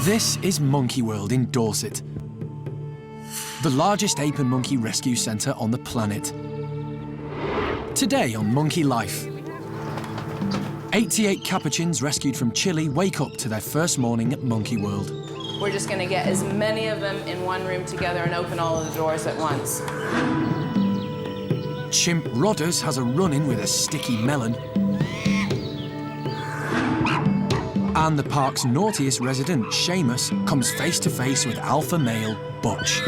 This is Monkey World in Dorset, the largest ape and monkey rescue centre on the planet. Today on Monkey Life, 88 Capuchins rescued from Chile wake up to their first morning at Monkey World. We're just going to get as many of them in one room together and open all of the doors at once. Chimp Rodders has a run-in with a sticky melon. And the park's naughtiest resident, Seamus, comes face-to-face with alpha male Butch.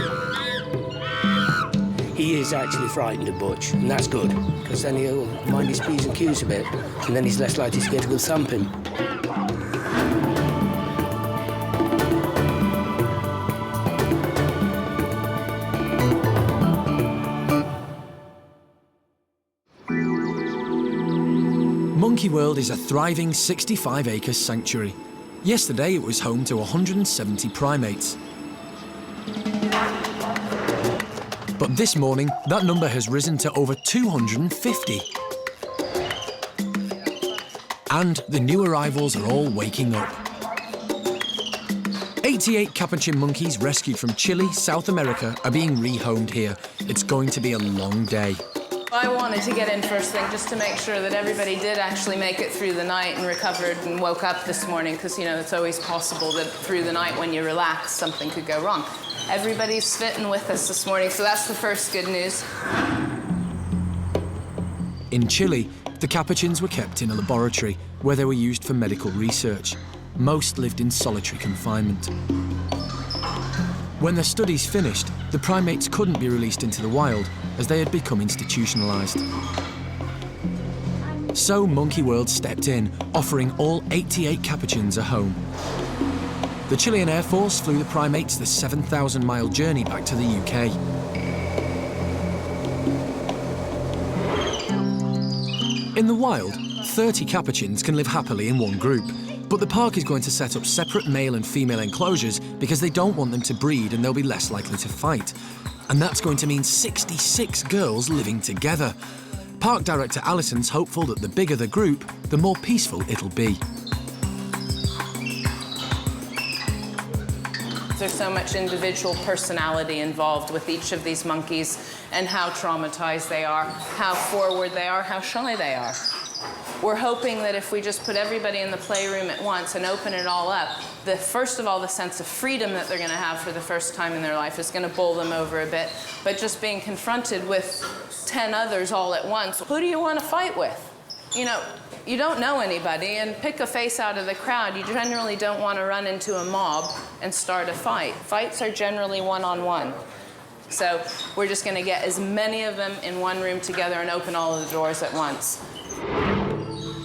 He is actually frightened of Butch, and that's good, because then he'll mind his P's and Q's a bit, and then he's less likely to get a good thumping. Monkey World is a thriving 65-acre sanctuary. Yesterday it was home to 170 primates. But this morning, that number has risen to over 250. And the new arrivals are all waking up. 88 Capuchin monkeys rescued from Chile, South America, are being rehomed here. It's going to be a long day. I wanted to get in first thing just to make sure that everybody did actually make it through the night and recovered and woke up this morning, because, you know, it's always possible that through the night when you relax, something could go wrong. Everybody's fitting with us this morning, so that's the first good news. In Chile, the Capuchins were kept in a laboratory where they were used for medical research. Most lived in solitary confinement. When their studies finished, the primates couldn't be released into the wild as they had become institutionalized. So Monkey World stepped in, offering all 88 Capuchins a home. The Chilean Air Force flew the primates the 7,000-mile journey back to the UK. In the wild, 30 Capuchins can live happily in one group, but the park is going to set up separate male and female enclosures because they don't want them to breed and they'll be less likely to fight. And that's going to mean 66 girls living together. Park director Alison's hopeful that the bigger the group, the more peaceful it'll be. There's so much individual personality involved with each of these monkeys, and how traumatized they are, how forward they are, how shy they are. We're hoping that if we just put everybody in the playroom at once and open it all up, first of all, the sense of freedom that they're going to have for the first time in their life is going to bowl them over a bit. But just being confronted with 10 others all at once, who do you want to fight with? You know, you don't know anybody, and pick a face out of the crowd. You generally don't want to run into a mob and start a fight. Fights are generally one-on-one. So we're just going to get as many of them in one room together and open all of the doors at once.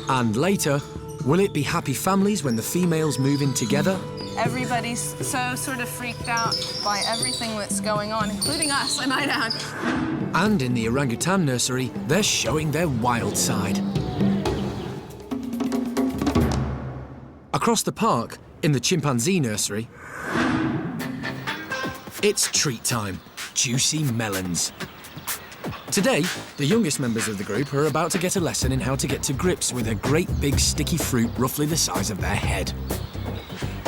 And later, will it be happy families when the females move in together? Everybody's so sort of freaked out by everything that's going on, including us, I might add. And in the Orangutan nursery, they're showing their wild side. Across the park, in the Chimpanzee nursery, it's treat time. Juicy melons. Today, the youngest members of the group are about to get a lesson in how to get to grips with a great big sticky fruit roughly the size of their head.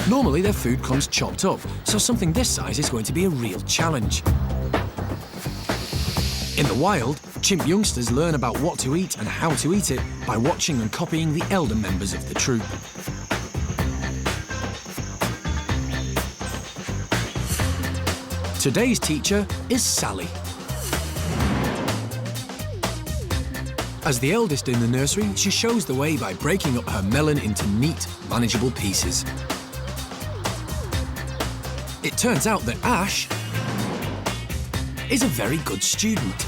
Normally, their food comes chopped up, so something this size is going to be a real challenge. In the wild, chimp youngsters learn about what to eat and how to eat it by watching and copying the elder members of the troop. Today's teacher is Sally. As the eldest in the nursery, she shows the way by breaking up her melon into neat, manageable pieces. It turns out that Ash is a very good student.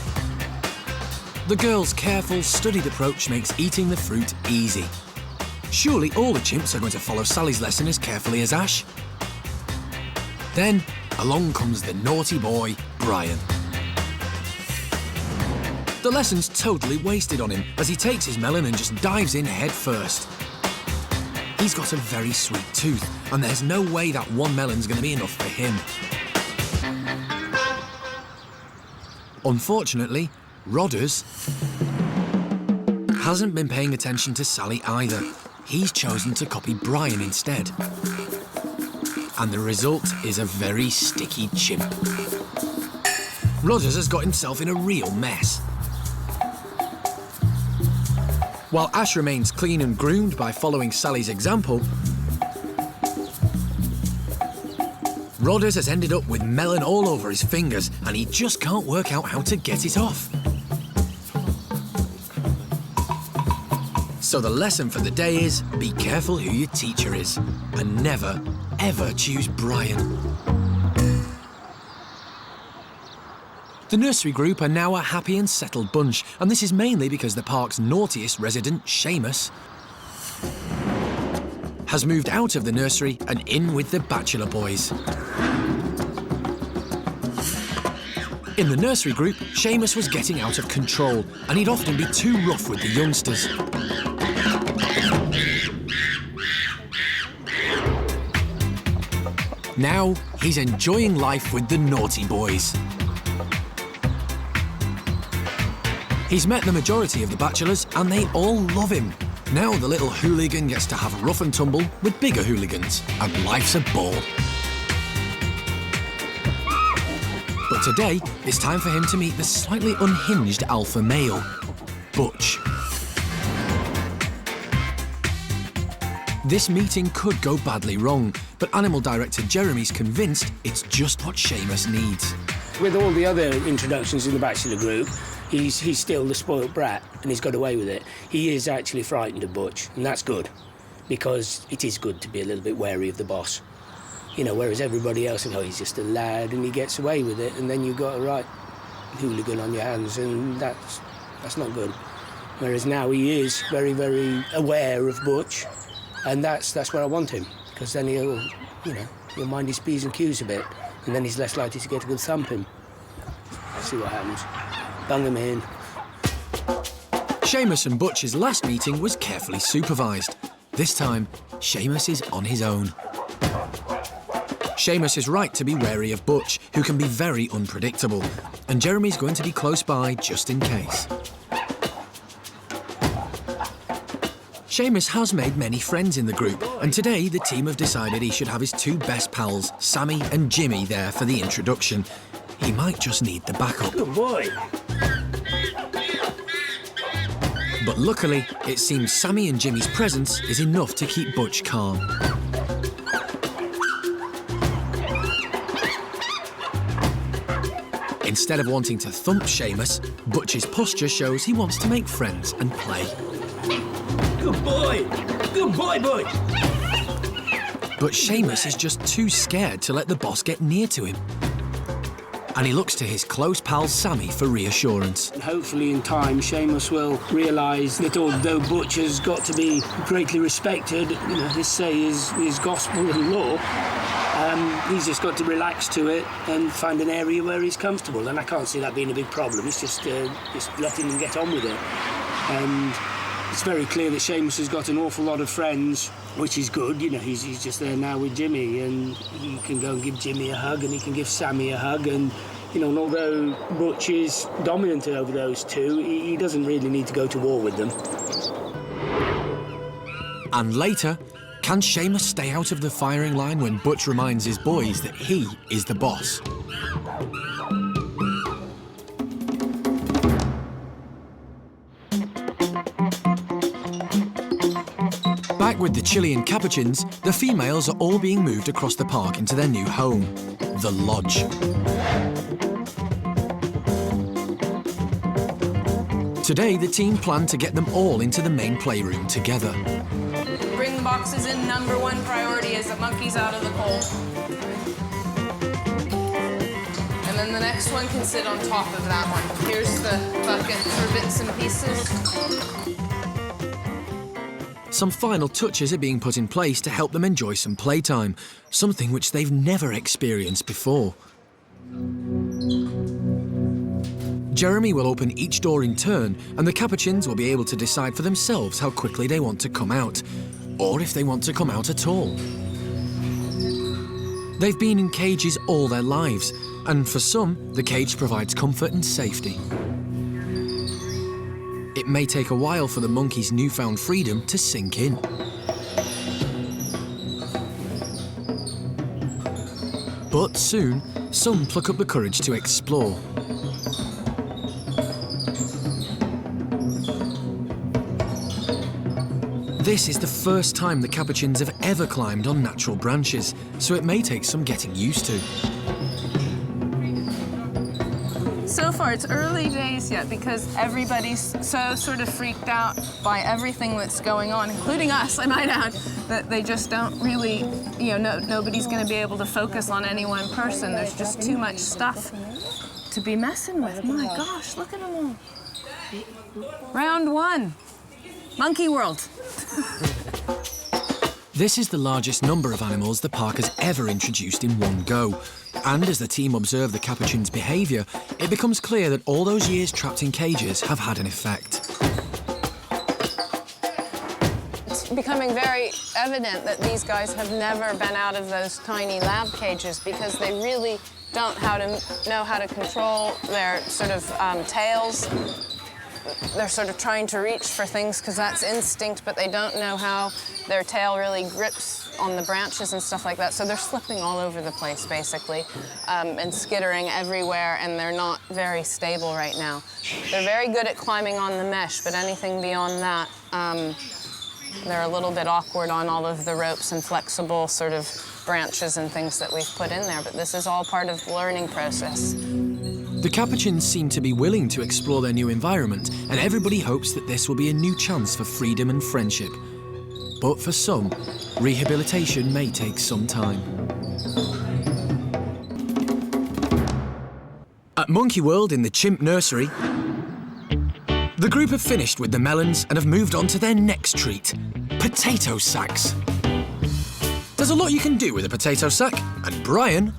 The girl's careful, studied approach makes eating the fruit easy. Surely all the chimps are going to follow Sally's lesson as carefully as Ash. Then, along comes the naughty boy, Brian. The lesson's totally wasted on him as he takes his melon and just dives in head first. He's got a very sweet tooth, and there's no way that one melon's going to be enough for him. Unfortunately, Rodders hasn't been paying attention to Sally either. He's chosen to copy Brian instead. And the result is a very sticky chimp. Rodders has got himself in a real mess. While Ash remains clean and groomed by following Sally's example, Rodders has ended up with melon all over his fingers and he just can't work out how to get it off. So the lesson for the day is, be careful who your teacher is and never, ever choose Brian. The nursery group are now a happy and settled bunch, and this is mainly because the park's naughtiest resident, Seamus, has moved out of the nursery and in with the Bachelor boys. In the nursery group, Seamus was getting out of control, and he'd often be too rough with the youngsters. Now, he's enjoying life with the naughty boys. He's met the majority of the bachelors and they all love him. Now the little hooligan gets to have a rough and tumble with bigger hooligans, and life's a ball. But today, it's time for him to meet the slightly unhinged alpha male, Butch. This meeting could go badly wrong, but animal director Jeremy's convinced it's just what Seamus needs. With all the other introductions in the Bachelor group, he's still the spoilt brat, and he's got away with it. He is actually frightened of Butch, and that's good, because it is good to be a little bit wary of the boss. You know, whereas everybody else, oh, he's just a lad, and he gets away with it, and then you've got a right hooligan on your hands, and that's not good. Whereas now he is very, very aware of Butch, and that's where I want him, because then he'll mind his P's and Q's a bit, and then he's less likely to get a good thumping. See what happens. Bung him in. Seamus and Butch's last meeting was carefully supervised. This time, Seamus is on his own. Seamus is right to be wary of Butch, who can be very unpredictable, and Jeremy's going to be close by just in case. Seamus has made many friends in the group, and today the team have decided he should have his two best pals, Sammy and Jimmy, there for the introduction. He might just need the backup. Good boy. But luckily, it seems Sammy and Jimmy's presence is enough to keep Butch calm. Instead of wanting to thump Seamus, Butch's posture shows he wants to make friends and play. Good boy! Good boy, Butch! But Seamus is just too scared to let the boss get near to him. And he looks to his close pal Sammy for reassurance. Hopefully in time, Seamus will realise that although Butch has got to be greatly respected, his say is gospel and law, he's just got to relax to it and find an area where he's comfortable. And I can't see that being a big problem. It's just letting him get on with it. And it's very clear that Seamus has got an awful lot of friends, which is good. He's just there now with Jimmy, and he can go and give Jimmy a hug, and he can give Sammy a hug, and and although Butch is dominant over those two, he doesn't really need to go to war with them. And later, can Seamus stay out of the firing line when Butch reminds his boys that he is the boss? Back with the Chilean Capuchins, the females are all being moved across the park into their new home, the lodge. Today, the team plan to get them all into the main playroom together. Bring the boxes in. Number one priority is the monkeys out of the cold. And then the next one can sit on top of that one. Here's the bucket for bits and pieces. Some final touches are being put in place to help them enjoy some playtime, something which they've never experienced before. Jeremy will open each door in turn, and the Capuchins will be able to decide for themselves how quickly they want to come out, or if they want to come out at all. They've been in cages all their lives, and for some, the cage provides comfort and safety. It may take a while for the monkeys' newfound freedom to sink in. But soon, some pluck up the courage to explore. This is the first time the Capuchins have ever climbed on natural branches, so it may take some getting used to. So far, it's early days yet because everybody's so sort of freaked out by everything that's going on, including us, I might add, that they just don't really, nobody's going to be able to focus on any one person. There's just too much stuff to be messing with. My gosh, look at them all. Round one, monkey world. This is the largest number of animals the park has ever introduced in one go. And as the team observe the Capuchin's behaviour, it becomes clear that all those years trapped in cages have had an effect. It's becoming very evident that these guys have never been out of those tiny lab cages because they really don't know how to control their sort of tails. They're sort of trying to reach for things because that's instinct, but they don't know how their tail really grips on the branches and stuff like that. So they're slipping all over the place, basically, and skittering everywhere, and they're not very stable right now. They're very good at climbing on the mesh, but anything beyond that, they're a little bit awkward on all of the ropes and flexible sort of branches and things that we've put in there, but this is all part of the learning process. The Capuchins seem to be willing to explore their new environment, and everybody hopes that this will be a new chance for freedom and friendship. But for some, rehabilitation may take some time. At Monkey World in the Chimp Nursery, the group have finished with the melons and have moved on to their next treat, potato sacks. There's a lot you can do with a potato sack, and Brian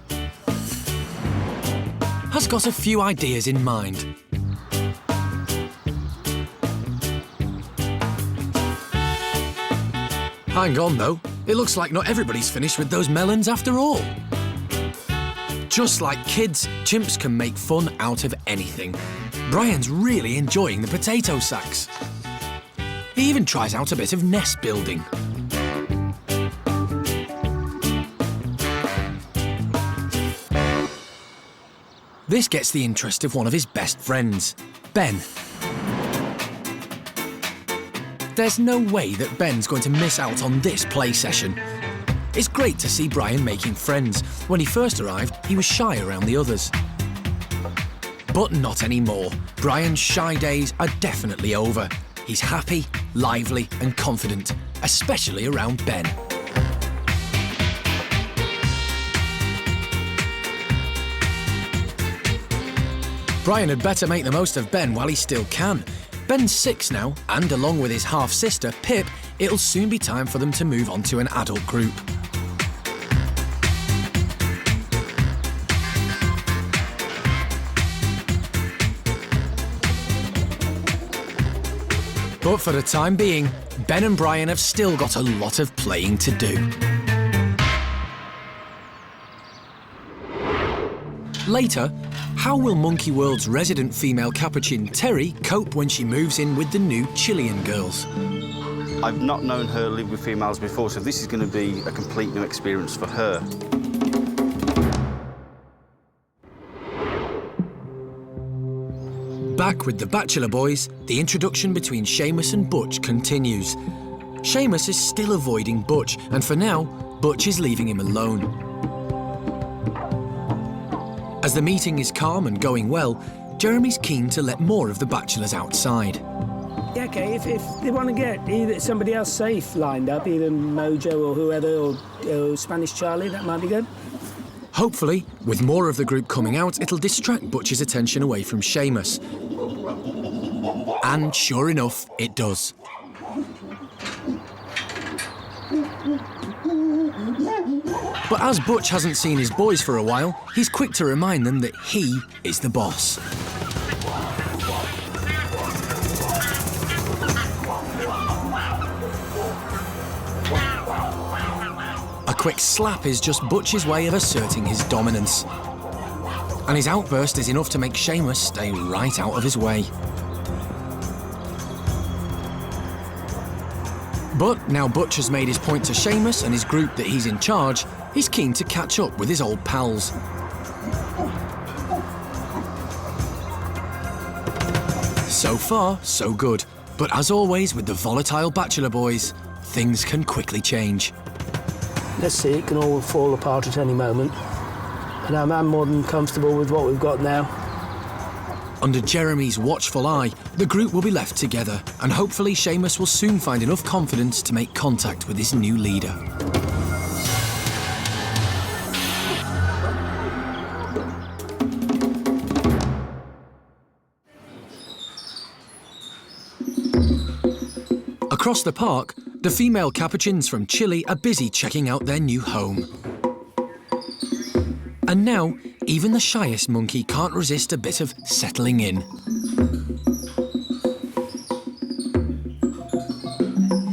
has got a few ideas in mind. Hang on though, it looks like not everybody's finished with those melons after all. Just like kids, chimps can make fun out of anything. Brian's really enjoying the potato sacks. He even tries out a bit of nest building. This gets the interest of one of his best friends, Ben. There's no way that Ben's going to miss out on this play session. It's great to see Brian making friends. When he first arrived, he was shy around the others. But not anymore. Brian's shy days are definitely over. He's happy, lively and confident, especially around Ben. Brian had better make the most of Ben while he still can. Ben's 6 now, and along with his half-sister, Pip, it'll soon be time for them to move on to an adult group. But for the time being, Ben and Brian have still got a lot of playing to do. Later, how will Monkey World's resident female Capuchin, Terry, cope when she moves in with the new Chilean girls? I've not known her live with females before, so this is going to be a complete new experience for her. Back with the Bachelor boys, the introduction between Seamus and Butch continues. Seamus is still avoiding Butch, and for now, Butch is leaving him alone. As the meeting is calm and going well, Jeremy's keen to let more of the bachelors outside. Yeah, OK, if they want to get either somebody else safe lined up, either Mojo or whoever, or Spanish Charlie, that might be good. Hopefully, with more of the group coming out, it'll distract Butch's attention away from Seamus. And sure enough, it does. But as Butch hasn't seen his boys for a while, he's quick to remind them that he is the boss. A quick slap is just Butch's way of asserting his dominance. And his outburst is enough to make Sheamus stay right out of his way. But now Butch has made his point to Seamus and his group that he's in charge, he's keen to catch up with his old pals. So far, so good. But as always with the volatile Bachelor boys, things can quickly change. Let's see, it can all fall apart at any moment. And I'm more than comfortable with what we've got now. Under Jeremy's watchful eye, the group will be left together, and hopefully Seamus will soon find enough confidence to make contact with his new leader. Across the park, the female Capuchins from Chile are busy checking out their new home. And now, even the shyest monkey can't resist a bit of settling in.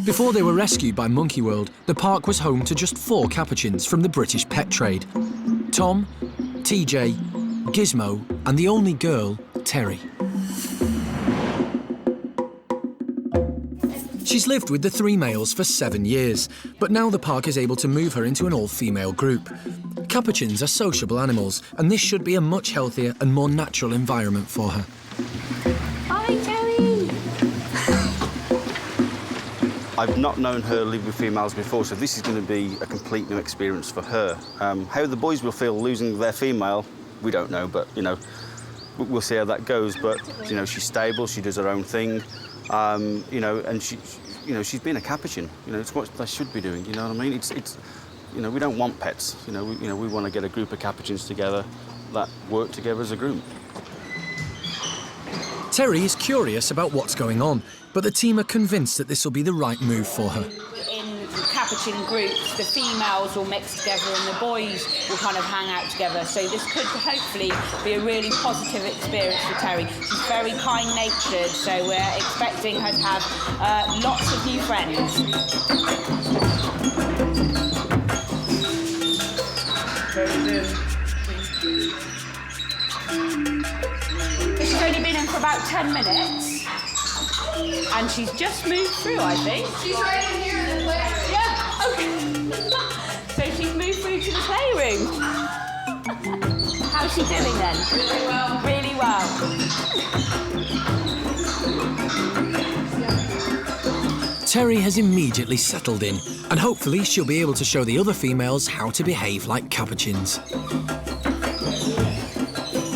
Before they were rescued by Monkey World, the park was home to just 4 Capuchins from the British pet trade: Tom, TJ, Gizmo, and the only girl, Terry. She's lived with the 3 males for 7 years, but now the park is able to move her into an all-female group. Capuchins are sociable animals, and this should be a much healthier and more natural environment for her. Hi, Terry! I've not known her live with females before, so this is going to be a complete new experience for her. How the boys will feel losing their female, we don't know, but, you know, we'll see how that goes. But, you know, she's stable, she does her own thing, you know, and she's been a Capuchin. You know, it's what they should be doing, you know what I mean? It's you know, we don't want pets. You know, we want to get a group of Capuchins together that work together as a group. Terry is curious about what's going on, but the team are convinced that this will be the right move for her. In Capuchin groups, the females will mix together and the boys will kind of hang out together. So this could hopefully be a really positive experience for Terry. She's very kind-natured, so we're expecting her to have lots of new friends. She's only been in for about 10 minutes. And she's just moved through, I think. She's right in here in the playroom. Yeah, okay. So she's moved through to the playroom. How's she doing then? Really well. Really well. Terry has immediately settled in, and hopefully she'll be able to show the other females how to behave like Capuchins.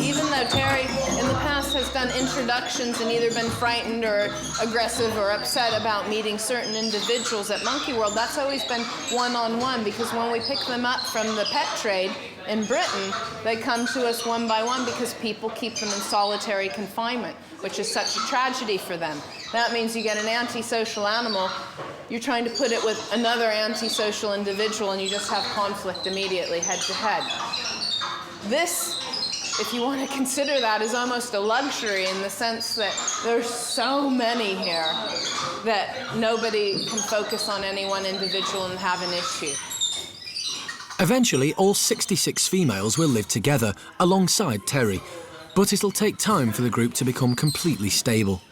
Even though Terry in the past has done introductions and either been frightened or aggressive or upset about meeting certain individuals at Monkey World, that's always been one-on-one, because when we pick them up from the pet trade in Britain, they come to us one by one because people keep them in solitary confinement, which is such a tragedy for them. That means you get an antisocial animal, you're trying to put it with another antisocial individual, and you just have conflict immediately, head to head. This, if you want to consider that, is almost a luxury in the sense that there's so many here that nobody can focus on any one individual and have an issue. Eventually, all 66 females will live together alongside Terry, but it'll take time for the group to become completely stable.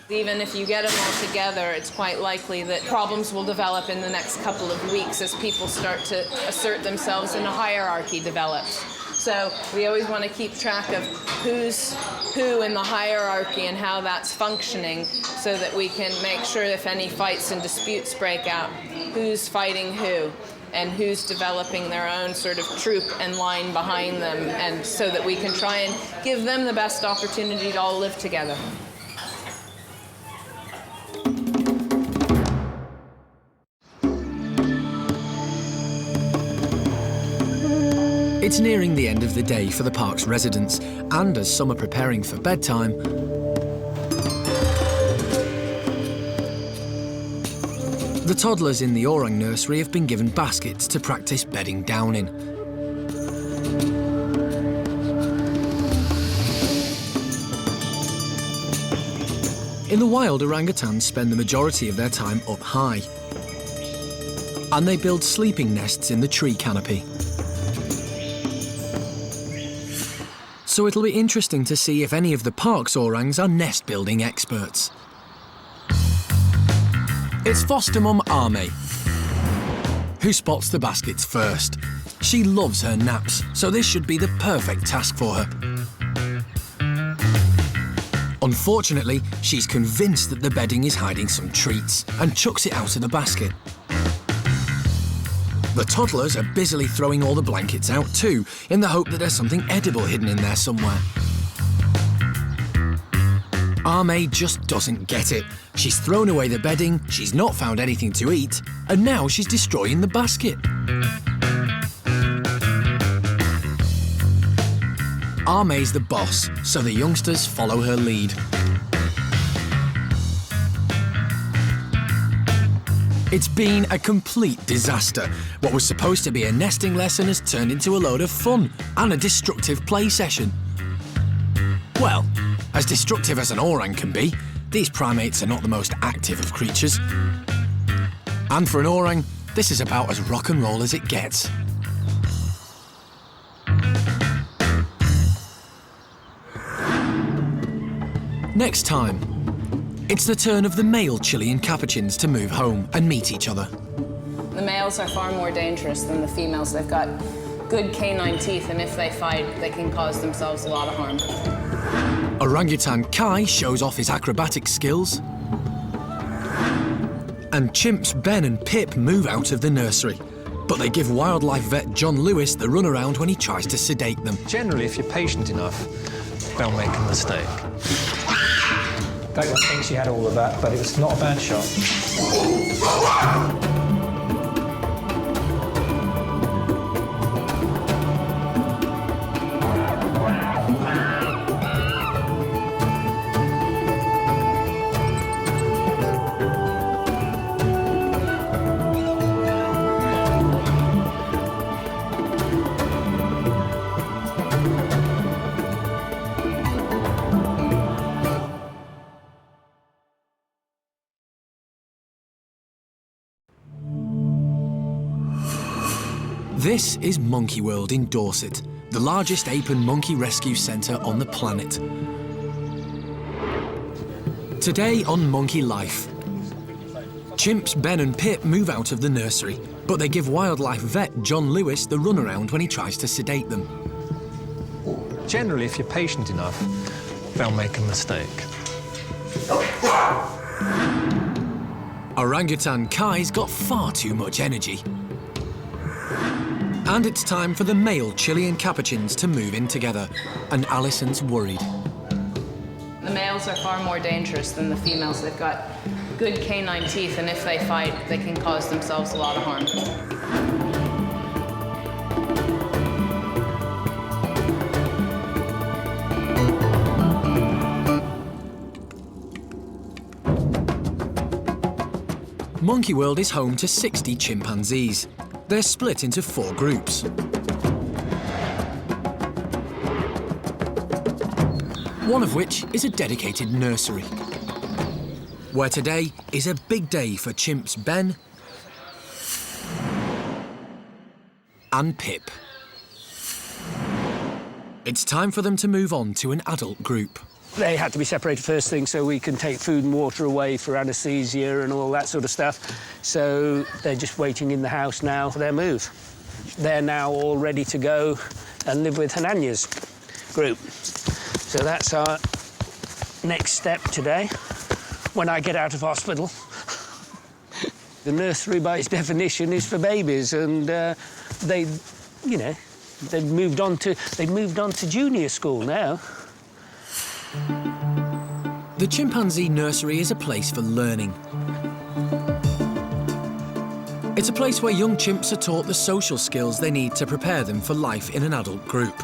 Even if you get them all together, it's quite likely that problems will develop in the next couple of weeks as people start to assert themselves and a hierarchy develops. So we always want to keep track of who's who in the hierarchy and how that's functioning, so that we can make sure if any fights and disputes break out, who's fighting who and who's developing their own sort of troop and line behind them, and so that we can try and give them the best opportunity to all live together. It's nearing the end of the day for the park's residents, and as some are preparing for bedtime, the toddlers in the Orang Nursery have been given baskets to practice bedding down in. In the wild, orangutans spend the majority of their time up high, and they build sleeping nests in the tree canopy. So it'll be interesting to see if any of the park's orangs are nest-building experts. It's foster mum Ame who spots the baskets first. She loves her naps, so this should be the perfect task for her. Unfortunately, she's convinced that the bedding is hiding some treats and chucks it out of the basket. The toddlers are busily throwing all the blankets out too, in the hope that there's something edible hidden in there somewhere. Ame just doesn't get it. She's thrown away the bedding, she's not found anything to eat, and now she's destroying the basket. Ame's the boss, so the youngsters follow her lead. It's been a complete disaster. What was supposed to be a nesting lesson has turned into a load of fun and a destructive play session. Well, as destructive as an orang can be, these primates are not the most active of creatures. And for an orang, this is about as rock and roll as it gets. Next time, it's the turn of the male Chilean Capuchins to move home and meet each other. The males are far more dangerous than the females. They've got good canine teeth, and if they fight, they can cause themselves a lot of harm. Orangutan Kai shows off his acrobatic skills. And Chimps Ben and Pip move out of the nursery. But they give wildlife vet John Lewis the runaround when he tries to sedate them. Generally, if you're patient enough, they'll make a mistake. Don't think she had all of that, but it was not a bad shot. This is Monkey World in Dorset, the largest ape and monkey rescue centre on the planet. Today on Monkey Life, Chimps Ben and Pip move out of the nursery, but they give wildlife vet John Lewis the runaround when he tries to sedate them. Generally, if you're patient enough, they'll make a mistake. Orangutan Kai's got far too much energy. And it's time for the male Chilean Capuchins to move in together, and Alison's worried. The males are far more dangerous than the females. They've got good canine teeth, and if they fight, they can cause themselves a lot of harm. Monkey World is home to 60 chimpanzees. They're split into 4 groups. One of which is a dedicated nursery, where today is a big day for Chimps Ben and Pip. It's time for them to move on to an adult group. They had to be separated first thing so we can take food and water away for anaesthesia and all that sort of stuff. So they're just waiting in the house now for their move. They're now all ready to go and live with Hananya's group. So that's our next step today when I get out of hospital. The nursery, by its definition, is for babies, and they've moved on to junior school now. The chimpanzee nursery is a place for learning. It's a place where young chimps are taught the social skills they need to prepare them for life in an adult group.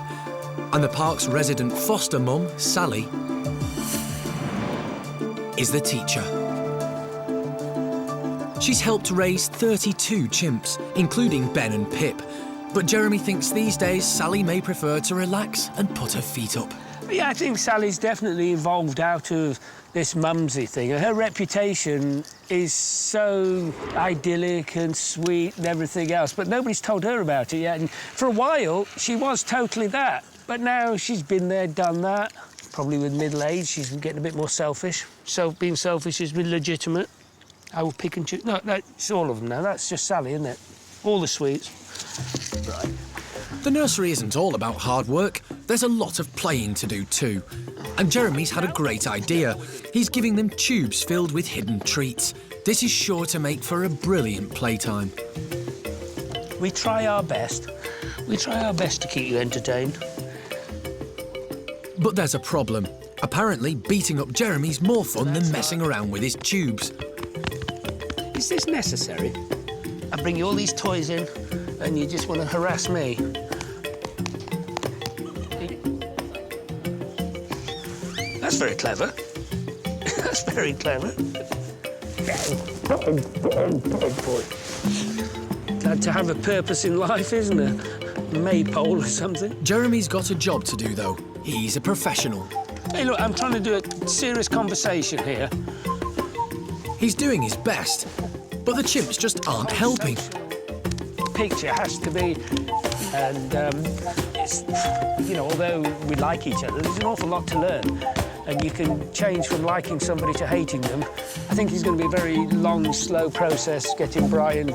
And the park's resident foster mum, Sally, is the teacher. She's helped raise 32 chimps, including Ben and Pip. But Jeremy thinks these days Sally may prefer to relax and put her feet up. Yeah, I think Sally's definitely evolved out of this mumsy thing. Her reputation is so idyllic and sweet and everything else, but nobody's told her about it yet. And for a while, she was totally that. But now she's been there, done that. Probably with middle age, she's getting a bit more selfish. Being selfish is legitimate. I will pick and choose. No, it's all of them now. That's just Sally, isn't it? All the sweets. Right. The nursery isn't all about hard work. There's a lot of playing to do too. And Jeremy's had a great idea. He's giving them tubes filled with hidden treats. This is sure to make for a brilliant playtime. We try our best. We try our best to keep you entertained. But there's a problem. Apparently, beating up Jeremy's more fun than messing around with his tubes. Is this necessary? I bring you all these toys in, and you just want to harass me. That's very clever. That's very clever. Glad to have a purpose in life, isn't it? Maypole or something. Jeremy's got a job to do, though. He's a professional. Hey, look, I'm trying to do a serious conversation here. He's doing his best, but the chimps just aren't helping. Picture has to be, and it's, you know, although we like each other, there's an awful lot to learn. And you can change from liking somebody to hating them. I think it's going to be a very long, slow process getting Brian.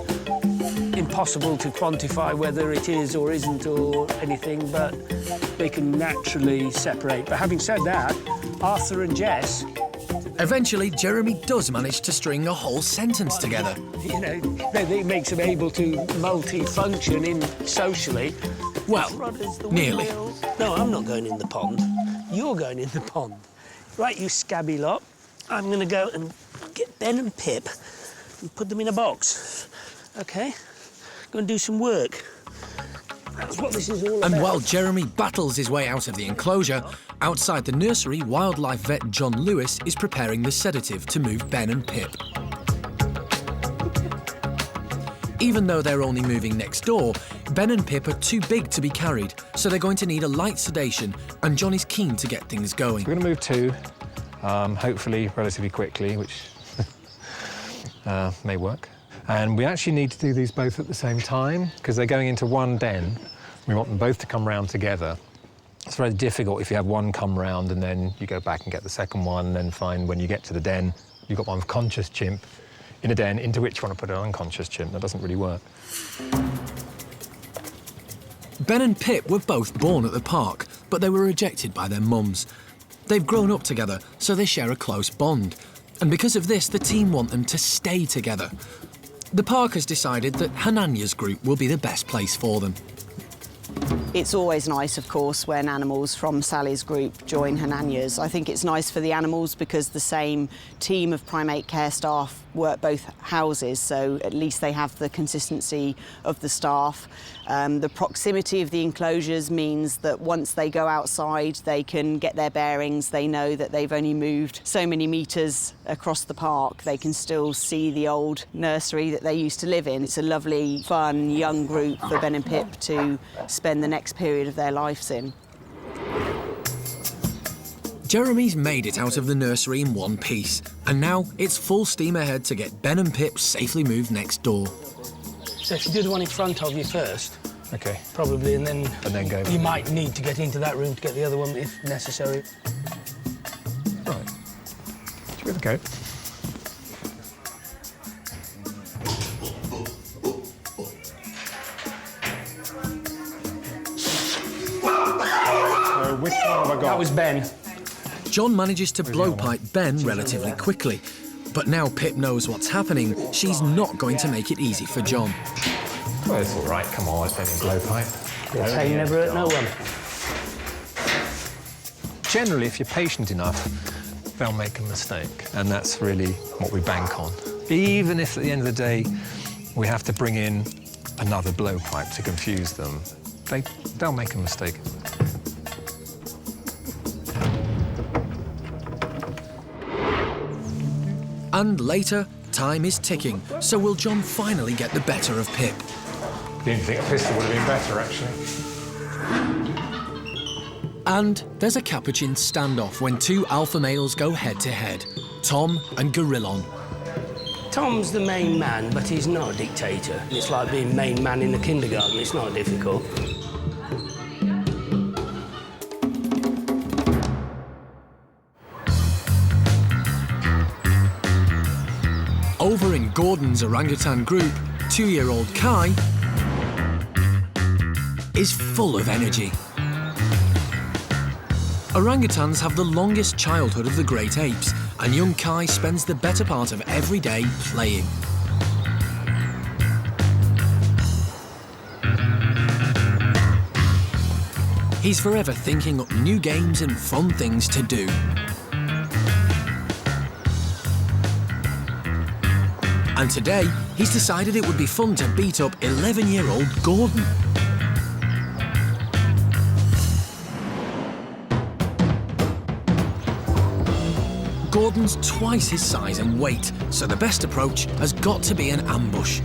Impossible to quantify whether it is or isn't or anything, but they can naturally separate. But having said that, Arthur and Jess... Eventually, Jeremy does manage to string a whole sentence together. You know, it makes them able to multi-function in socially. Well, nearly. No, I'm not going in the pond. You're going in the pond. Right, you scabby lot. I'm going to go and get Ben and Pip and put them in a box. OK? Go and do some work. That's what this is all about. And while Jeremy battles his way out of the enclosure, outside the nursery, wildlife vet John Lewis is preparing the sedative to move Ben and Pip. Even though they're only moving next door, Ben and Pip are too big to be carried, so they're going to need a light sedation, and John is keen to get things going. We're going to move two, hopefully relatively quickly, which may work. And we actually need to do these both at the same time, because they're going into one den. We want them both to come round together. It's very difficult if you have one come round and then you go back and get the second one, and then find when you get to the den, you've got one conscious chimp in a den into which you want to put an unconscious chimp. That doesn't really work. Ben and Pip were both born at the park, but they were rejected by their mums. They've grown up together, so they share a close bond. And because of this, the team want them to stay together. The park has decided that Hananya's group will be the best place for them. It's always nice, of course, when animals from Sally's group join Hananya's. I think it's nice for the animals because the same team of primate care staff work both houses, so at least they have the consistency of the staff. The proximity of the enclosures means that once they go outside, they can get their bearings. They know that they've only moved so many metres across the park. They can still see the old nursery that they used to live in. It's a lovely, fun, young group for Ben and Pip to spend the next period of their lives in. Jeremy's made it out of the nursery in one piece, and now it's full steam ahead to get Ben and Pip safely moved next door. So if you do the one in front of you first, OK. probably, and then go. You might need to get into that room to get the other one if necessary. Right. Give it a go. So which one have I got? That was Ben. John manages to blowpipe Ben relatively quickly. But now Pip knows what's happening, she's not going to make it easy for John. Well, it's all right. Come on, it's only a blowpipe. That's how you never hurt no one. Generally, if you're patient enough, they'll make a mistake. And that's really what we bank on. Even if at the end of the day, we have to bring in another blowpipe to confuse them, they'll make a mistake. And later, time is ticking, so will John finally get the better of Pip? Didn't think a pistol would have been better, actually. And there's a Capuchin standoff when two alpha males go head-to-head, Tom and Gorillon. Tom's the main man, but he's not a dictator. It's like being main man in the kindergarten. It's not difficult. Over in Gordon's orangutan group, 2-year-old Kai is full of energy. Orangutans have the longest childhood of the great apes, and young Kai spends the better part of every day playing. He's forever thinking up new games and fun things to do. And today, he's decided it would be fun to beat up 11-year-old Gordon. Gordon's twice his size and weight, so the best approach has got to be an ambush.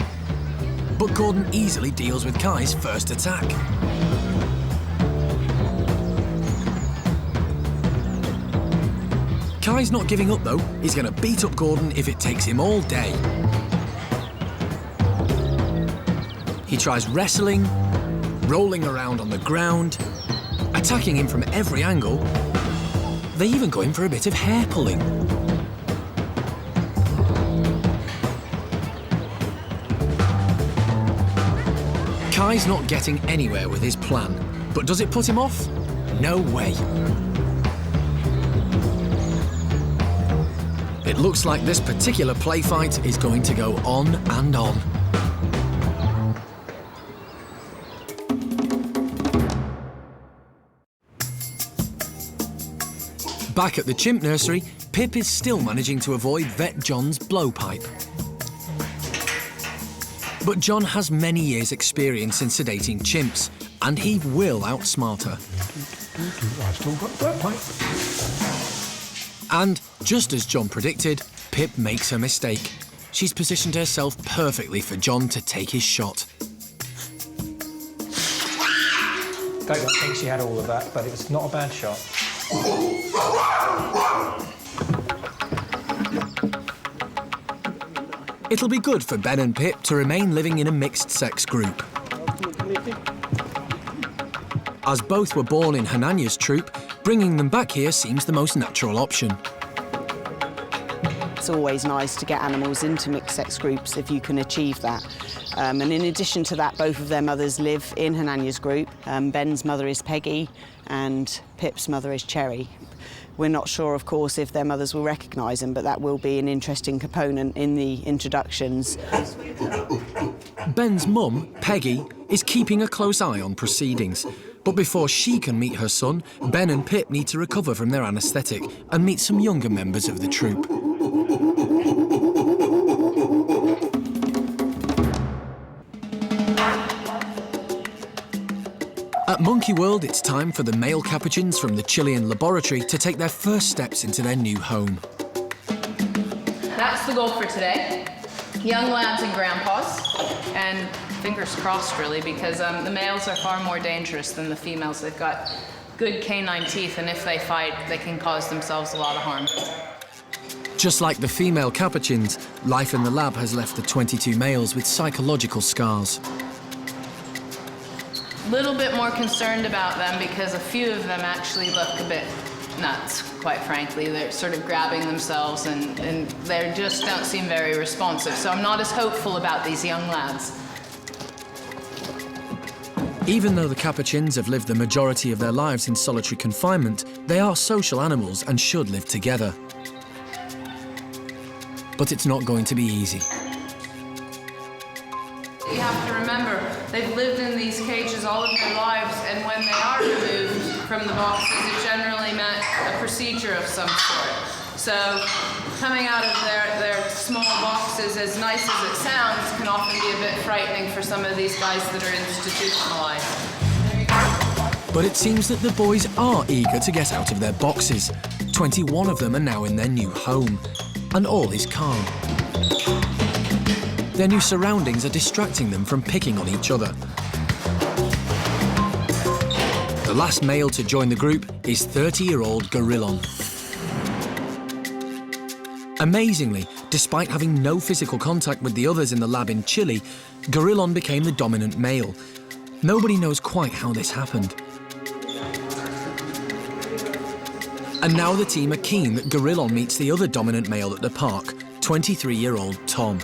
But Gordon easily deals with Kai's first attack. Kai's not giving up though. He's going to beat up Gordon if it takes him all day. He tries wrestling, rolling around on the ground, attacking him from every angle. They even go in for a bit of hair pulling. Kai's not getting anywhere with his plan, but does it put him off? No way. It looks like this particular play fight is going to go on and on. Back at the chimp nursery, Pip is still managing to avoid Vet John's blowpipe. But John has many years' experience in sedating chimps, and he will outsmart her. I've still got the blowpipe. And, just as John predicted, Pip makes a mistake. She's positioned herself perfectly for John to take his shot. Don't think she had all of that, but it was not a bad shot. It'll be good for Ben and Pip to remain living in a mixed-sex group. As both were born in Hananya's troop, bringing them back here seems the most natural option. It's always nice to get animals into mixed-sex groups if you can achieve that. And in addition to that, both of their mothers live in Hananya's group. Ben's mother is Peggy and Pip's mother is Cherry. We're not sure, of course, if their mothers will recognise them, but that will be an interesting component in the introductions. Ben's mum, Peggy, is keeping a close eye on proceedings. But before she can meet her son, Ben and Pip need to recover from their anaesthetic and meet some younger members of the troop. At Monkey World, it's time for the male Capuchins from the Chilean laboratory to take their first steps into their new home. That's the goal for today. Young lads and grandpas, and fingers crossed really, because the males are far more dangerous than the females. They've got good canine teeth, and if they fight, they can cause themselves a lot of harm. Just like the female Capuchins, life in the lab has left the 22 males with psychological scars. A little bit more concerned about them because a few of them actually look a bit nuts, quite frankly. They're sort of grabbing themselves and they just don't seem very responsive. So I'm not as hopeful about these young lads. Even though the Capuchins have lived the majority of their lives in solitary confinement, they are social animals and should live together. But it's not going to be easy. You have to remember, they've lived in these cages all of their lives, and when they are removed from the boxes, it generally meant a procedure of some sort. So coming out of their small boxes, as nice as it sounds, can often be a bit frightening for some of these guys that are institutionalized. But it seems that the boys are eager to get out of their boxes. 21 of them are now in their new home, and all is calm. Their new surroundings are distracting them from picking on each other. The last male to join the group is 30-year-old Gorillon. Amazingly, despite having no physical contact with the others in the lab in Chile, Gorillon became the dominant male. Nobody knows quite how this happened. And now the team are keen that Gorillon meets the other dominant male at the park, 23-year-old Tom.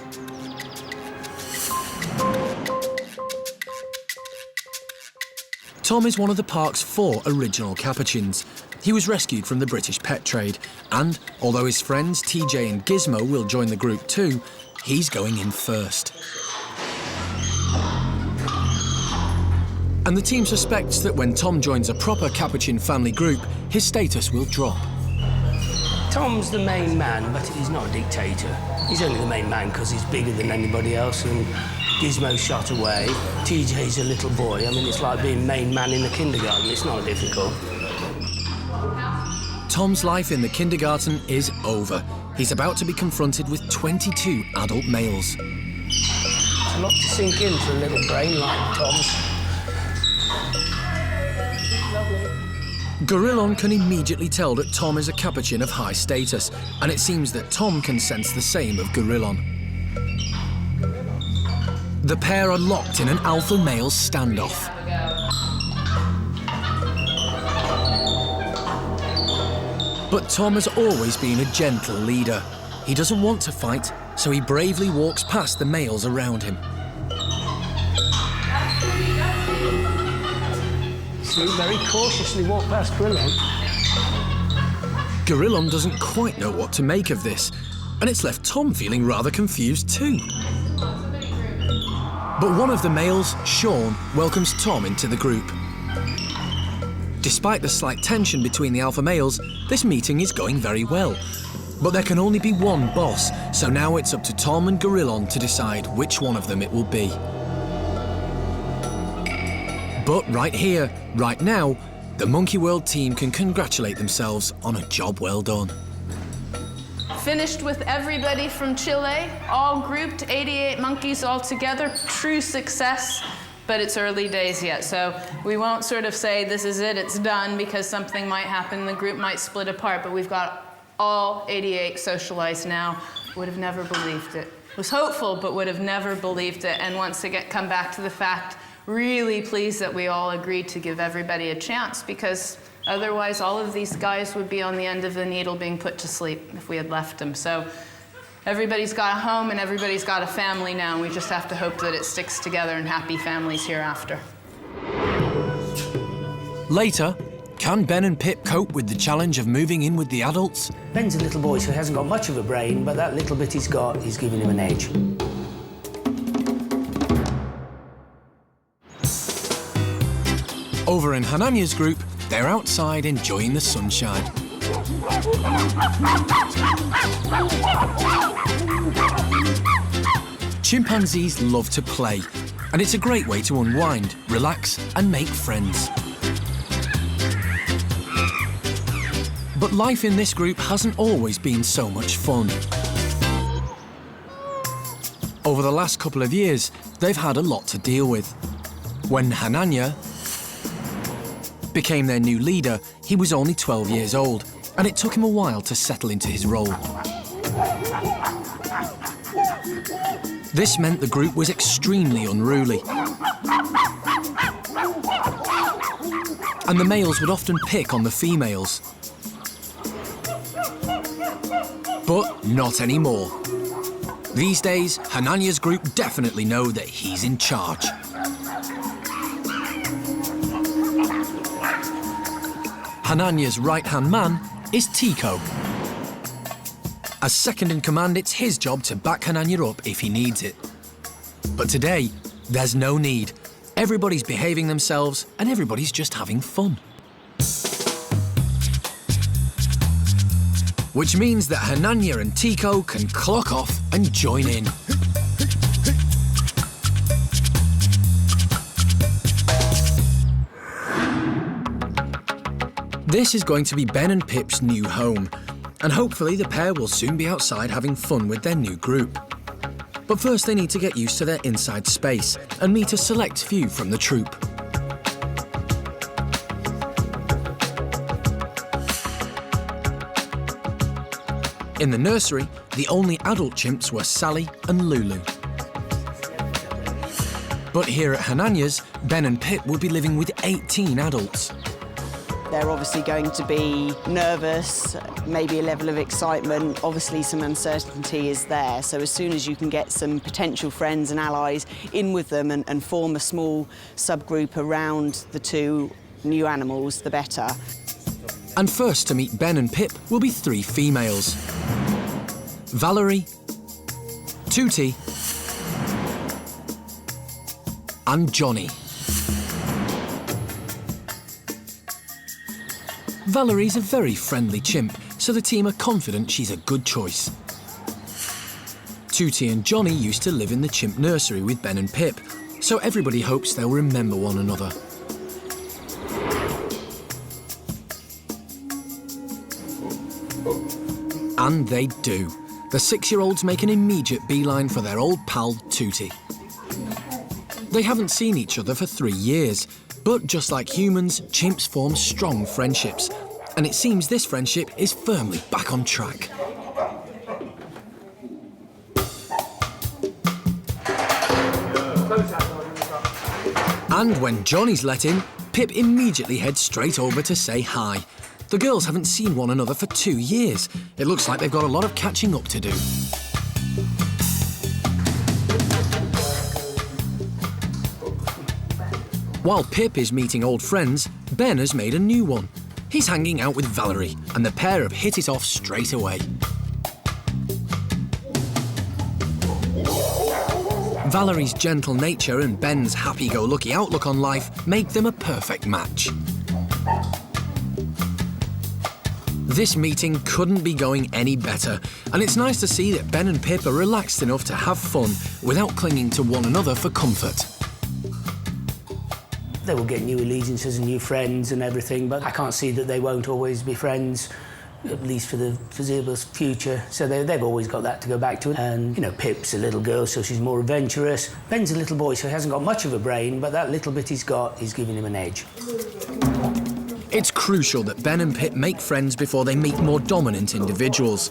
Tom is one of the park's 4 original Capuchins. He was rescued from the British pet trade, and although his friends TJ and Gizmo will join the group too, he's going in first. And the team suspects that when Tom joins a proper Capuchin family group, his status will drop. Tom's the main man, but he's not a dictator. He's only the main man because he's bigger than anybody else, and Gizmo's shot away. TJ's a little boy. I mean, it's like being main man in the kindergarten. It's not difficult. Tom's life in the kindergarten is over. He's about to be confronted with 22 adult males. It's a lot to sink in for a little brain like Tom's. Gorillon can immediately tell that Tom is a Capuchin of high status, and it seems that Tom can sense the same of Gorillon. The pair are locked in an alpha-male standoff. But Tom has always been a gentle leader. He doesn't want to fight, so he bravely walks past the males around him. So he very cautiously walked past Gorillon. Gorillon doesn't quite know what to make of this, and it's left Tom feeling rather confused too. But one of the males, Sean, welcomes Tom into the group. Despite the slight tension between the alpha males, this meeting is going very well. But there can only be one boss, so now it's up to Tom and Gorillon to decide which one of them it will be. But right here, right now, the Monkey World team can congratulate themselves on a job well done. Finished with everybody from Chile, all grouped, 88 monkeys all together, true success, but it's early days yet, so we won't sort of say this is it, it's done, because something might happen, the group might split apart, but we've got all 88 socialized now. Would have never believed it. Was hopeful, but would have never believed it, and once again, come back to the fact, really pleased that we all agreed to give everybody a chance, because otherwise, all of these guys would be on the end of the needle being put to sleep if we had left them. So everybody's got a home and everybody's got a family now, and we just have to hope that it sticks together and happy families hereafter. Later, can Ben and Pip cope with the challenge of moving in with the adults? Ben's a little boy, so he hasn't got much of a brain, but that little bit he's got is giving him an edge. Over in Hananya's group, they're outside enjoying the sunshine. Chimpanzees love to play, and it's a great way to unwind, relax, and make friends. But life in this group hasn't always been so much fun. Over the last couple of years, they've had a lot to deal with. When Hananya became their new leader, he was only 12 years old, and it took him a while to settle into his role. This meant the group was extremely unruly. And the males would often pick on the females. But not anymore. These days, Hananya's group definitely know that he's in charge. Hananya's right-hand man is Tico. As second in command, it's his job to back Hananya up if he needs it. But today, there's no need. Everybody's behaving themselves and everybody's just having fun. Which means that Hananya and Tico can clock off and join in. This is going to be Ben and Pip's new home, and hopefully the pair will soon be outside having fun with their new group. But first they need to get used to their inside space and meet a select few from the troop. In the nursery, the only adult chimps were Sally and Lulu. But here at Hananya's, Ben and Pip will be living with 18 adults. They're obviously going to be nervous, maybe a level of excitement. Obviously, some uncertainty is there. So as soon as you can get some potential friends and allies in with them and form a small subgroup around the two new animals, the better. And first to meet Ben and Pip will be 3 females. Valerie, Tootie, and Johnny. Valerie's a very friendly chimp, so the team are confident she's a good choice. Tootie and Johnny used to live in the chimp nursery with Ben and Pip, so everybody hopes they'll remember one another. And they do. The 6-year-olds make an immediate beeline for their old pal, Tootie. They haven't seen each other for 3 years, but just like humans, chimps form strong friendships, and it seems this friendship is firmly back on track. And when Johnny's let in, Pip immediately heads straight over to say hi. The girls haven't seen one another for 2 years. It looks like they've got a lot of catching up to do. While Pip is meeting old friends, Ben has made a new one. He's hanging out with Valerie, and the pair have hit it off straight away. Valerie's gentle nature and Ben's happy-go-lucky outlook on life make them a perfect match. This meeting couldn't be going any better, and it's nice to see that Ben and Pip are relaxed enough to have fun without clinging to one another for comfort. They will get new allegiances and new friends and everything, but I can't see that they won't always be friends, at least for the foreseeable future. So they've always got that to go back to. And, you know, Pip's a little girl, so she's more adventurous. Ben's a little boy, so he hasn't got much of a brain, but that little bit he's got is giving him an edge. It's crucial that Ben and Pip make friends before they meet more dominant individuals.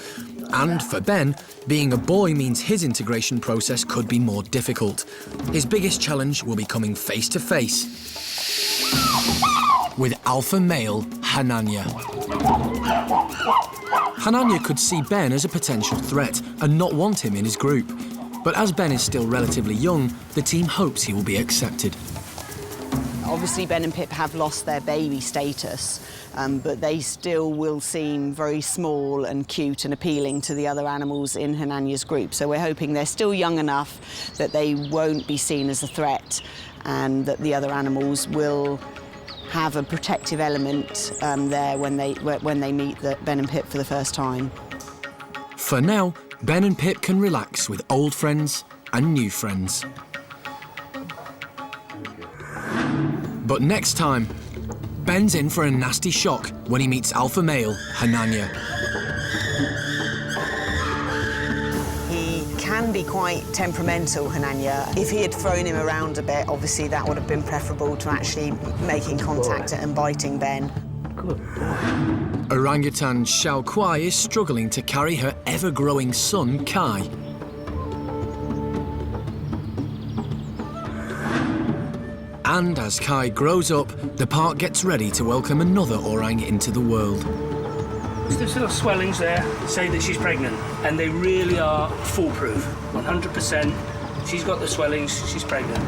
And for Ben, being a boy means his integration process could be more difficult. His biggest challenge will be coming face to face with alpha male Hananya. Hananya could see Ben as a potential threat and not want him in his group. But as Ben is still relatively young, the team hopes he will be accepted. Obviously, Ben and Pip have lost their baby status, but they still will seem very small and cute and appealing to the other animals in Hananya's group. So we're hoping they're still young enough that they won't be seen as a threat and that the other animals will have a protective element there when they meet Ben and Pip for the first time. For now, Ben and Pip can relax with old friends and new friends. But next time, Ben's in for a nasty shock when he meets alpha male Hananya. He can be quite temperamental, Hananya. If he had thrown him around a bit, obviously that would have been preferable to actually making contact and biting Ben. Good boy. Orangutan Xiao Kuai is struggling to carry her ever-growing son, Kai. And as Kai grows up, the park gets ready to welcome another orang into the world. There's little swellings there say that she's pregnant, and they really are foolproof, 100%. She's got the swellings, she's pregnant.